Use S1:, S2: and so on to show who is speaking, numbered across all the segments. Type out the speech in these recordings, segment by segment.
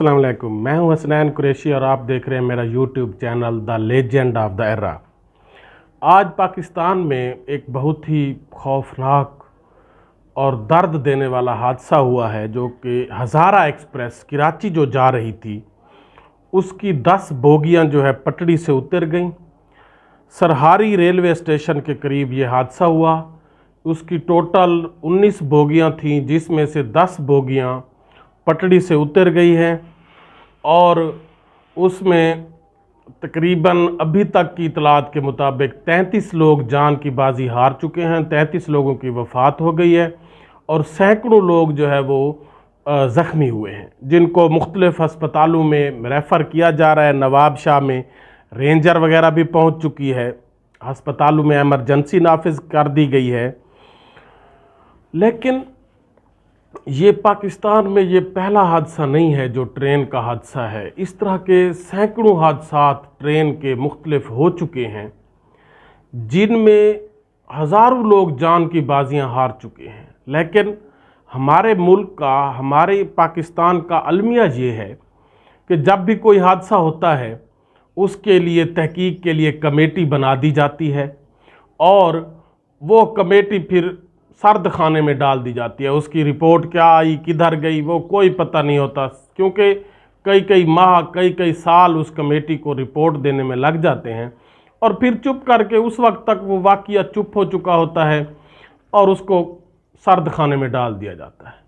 S1: السلام علیکم، میں ہوں حسنین قریشی اور آپ دیکھ رہے ہیں میرا YouTube channel the legend of the era. آج پاکستان میں ایک بہت ہی خوفناک اور درد دینے والا حادثہ ہوا ہے، جو کہ ہزارہ ایکسپریس کراچی جو جا رہی تھی اس کی 10 بوگیاں جو ہے پٹڑی سے اتر گئیں۔ سرہاری ریلوے اسٹیشن کے قریب یہ حادثہ ہوا۔ اس کی ٹوٹل 19 بوگیاں تھیں، جس میں سے 10 بوگیاں پٹڑی سے اتر گئی ہیں، اور اس میں تقریباً ابھی تک کی اطلاعات کے مطابق 33 لوگ جان کی بازی ہار چکے ہیں، 33 لوگوں کی وفات ہو گئی ہے، اور سینکڑوں لوگ جو ہے وہ زخمی ہوئے ہیں، جن کو مختلف ہسپتالوں میں ریفر کیا جا رہا ہے۔ نواب شاہ میں رینجر وغیرہ بھی پہنچ چکی ہے، ہسپتالوں میں ایمرجنسی نافذ کر دی گئی ہے۔ لیکن یہ پاکستان میں یہ پہلا حادثہ نہیں ہے جو ٹرین کا حادثہ ہے۔ اس طرح کے سینکڑوں حادثات ٹرین کے مختلف ہو چکے ہیں، جن میں ہزاروں لوگ جان کی بازیاں ہار چکے ہیں۔ لیکن ہمارے ملک کا، ہمارے پاکستان کا المیہ یہ ہے کہ جب بھی کوئی حادثہ ہوتا ہے اس کے لیے تحقیق کے لیے کمیٹی بنا دی جاتی ہے، اور وہ کمیٹی پھر سرد خانے میں ڈال دی جاتی ہے۔ اس کی رپورٹ کیا آئی، کدھر گئی، وہ کوئی پتہ نہیں ہوتا، کیونکہ کئی ماہ، کئی سال اس کمیٹی کو رپورٹ دینے میں لگ جاتے ہیں، اور پھر چپ کر کے اس وقت تک وہ واقعہ چپ ہو چکا ہوتا ہے اور اس کو سرد خانے میں ڈال دیا جاتا ہے۔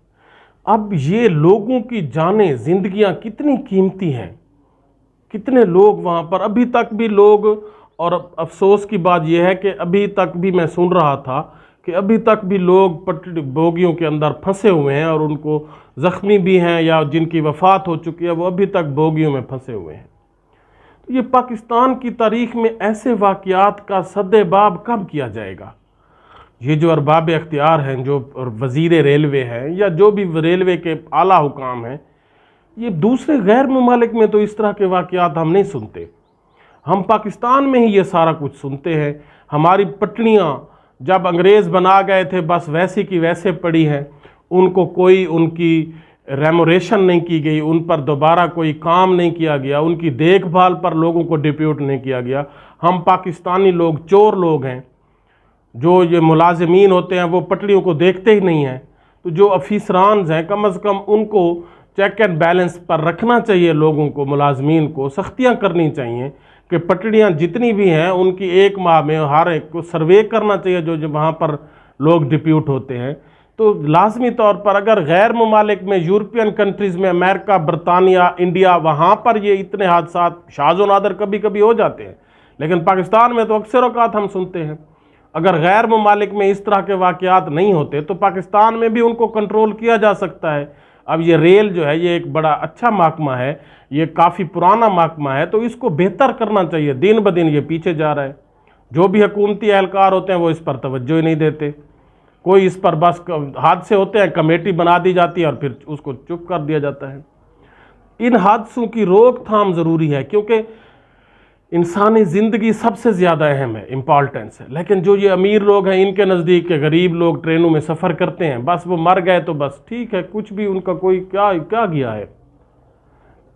S1: اب یہ لوگوں کی جانیں، زندگیاں کتنی قیمتی ہیں، کتنے لوگ وہاں پر ابھی تک بھی لوگ، اور افسوس کی بات یہ ہے کہ ابھی تک بھی میں سن رہا تھا کہ ابھی تک بھی لوگ بوگیوں کے اندر پھنسے ہوئے ہیں، اور ان کو زخمی بھی ہیں یا جن کی وفات ہو چکی ہے وہ ابھی تک بوگیوں میں پھنسے ہوئے ہیں۔ یہ پاکستان کی تاریخ میں ایسے واقعات کا سد باب کب کیا جائے گا؟ یہ جو ارباب اختیار ہیں، جو وزیر ریلوے ہیں یا جو بھی ریلوے کے اعلیٰ حکام ہیں، یہ دوسرے غیر ممالک میں تو اس طرح کے واقعات ہم نہیں سنتے۔ ہم پاکستان میں ہی یہ سارا کچھ سنتے ہیں۔ ہماری پٹڑیاں جب انگریز بنا گئے تھے بس ویسی کی ویسے پڑی ہیں، ان کو کوئی ان کی ریموریشن نہیں کی گئی، ان پر دوبارہ کوئی کام نہیں کیا گیا، ان کی دیکھ بھال پر لوگوں کو ڈپیوٹ نہیں کیا گیا۔ ہم پاکستانی لوگ چور لوگ ہیں، جو یہ ملازمین ہوتے ہیں وہ پٹڑیوں کو دیکھتے ہی نہیں ہیں۔ تو جو افیسران ہیں کم از کم ان کو چیک اینڈ بیلنس پر رکھنا چاہیے، لوگوں کو، ملازمین کو سختیاں کرنی چاہیے کہ پٹڑیاں جتنی بھی ہیں ان کی ایک ماہ میں ہر ایک کو سروے کرنا چاہیے، جو وہاں پر لوگ ڈپیوٹ ہوتے ہیں۔ تو لازمی طور پر اگر غیر ممالک میں، یورپین کنٹریز میں، امریکہ، برطانیہ، انڈیا، وہاں پر یہ اتنے حادثات شاذ و نادر کبھی کبھی ہو جاتے ہیں، لیکن پاکستان میں تو اکثر اوقات ہم سنتے ہیں۔ اگر غیر ممالک میں اس طرح کے واقعات نہیں ہوتے تو پاکستان میں بھی ان کو کنٹرول کیا جا سکتا ہے۔ اب یہ ریل جو ہے یہ ایک بڑا اچھا محکمہ ہے، یہ کافی پرانا محکمہ ہے، تو اس کو بہتر کرنا چاہیے۔ دن بدن یہ پیچھے جا رہا ہے، جو بھی حکومتی اہلکار ہوتے ہیں وہ اس پر توجہ ہی نہیں دیتے۔ کوئی اس پر بس حادثے ہوتے ہیں، کمیٹی بنا دی جاتی ہے اور پھر اس کو چپ کر دیا جاتا ہے۔ ان حادثوں کی روک تھام ضروری ہے، کیونکہ انسانی زندگی سب سے زیادہ اہم ہے، امپورٹنس ہے۔ لیکن جو یہ امیر لوگ ہیں، ان کے نزدیک کے غریب لوگ ٹرینوں میں سفر کرتے ہیں، بس وہ مر گئے تو بس ٹھیک ہے، کچھ بھی ان کا کوئی کیا گیا ہے۔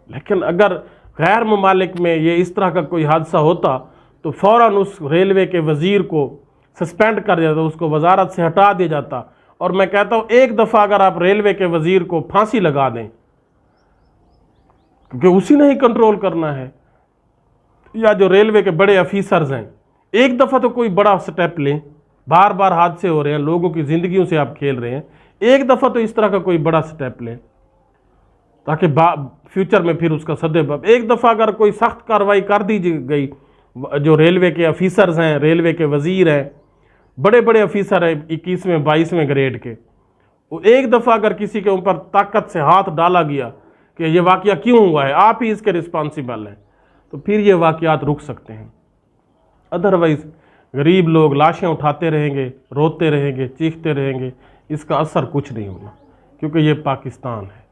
S1: لیکن اگر غیر ممالک میں یہ اس طرح کا کوئی حادثہ ہوتا تو فوراً اس ریلوے کے وزیر کو سسپینڈ کر دیا جاتا، اس کو وزارت سے ہٹا دیا جاتا۔ اور میں کہتا ہوں ایک دفعہ اگر آپ ریلوے کے وزیر کو پھانسی لگا دیں، کیونکہ اسی نے ہی کنٹرول کرنا ہے، یا جو ریلوے کے بڑے افیسرز ہیں، ایک دفعہ تو کوئی بڑا سٹیپ لیں۔ بار بار حادثے ہو رہے ہیں، لوگوں کی زندگیوں سے آپ کھیل رہے ہیں، ایک دفعہ تو اس طرح کا کوئی بڑا سٹیپ لیں تاکہ فیوچر میں پھر اس کا سدباب۔ ایک دفعہ اگر کوئی سخت کارروائی کر دی گئی، جو ریلوے کے افیسرز ہیں، ریلوے کے وزیر ہیں، بڑے بڑے افیسر ہیں 21ویں 22ویں گریڈ کے، وہ ایک دفعہ اگر کسی کے اوپر طاقت سے ہاتھ ڈالا گیا کہ یہ واقعہ کیوں ہوا ہے، آپ ہی اس کے رسپانسیبل ہیں، تو پھر یہ واقعات رک سکتے ہیں۔ ادروائز غریب لوگ لاشیں اٹھاتے رہیں گے، روتے رہیں گے، چیختے رہیں گے، اس کا اثر کچھ نہیں ہونا، کیونکہ یہ پاکستان ہے۔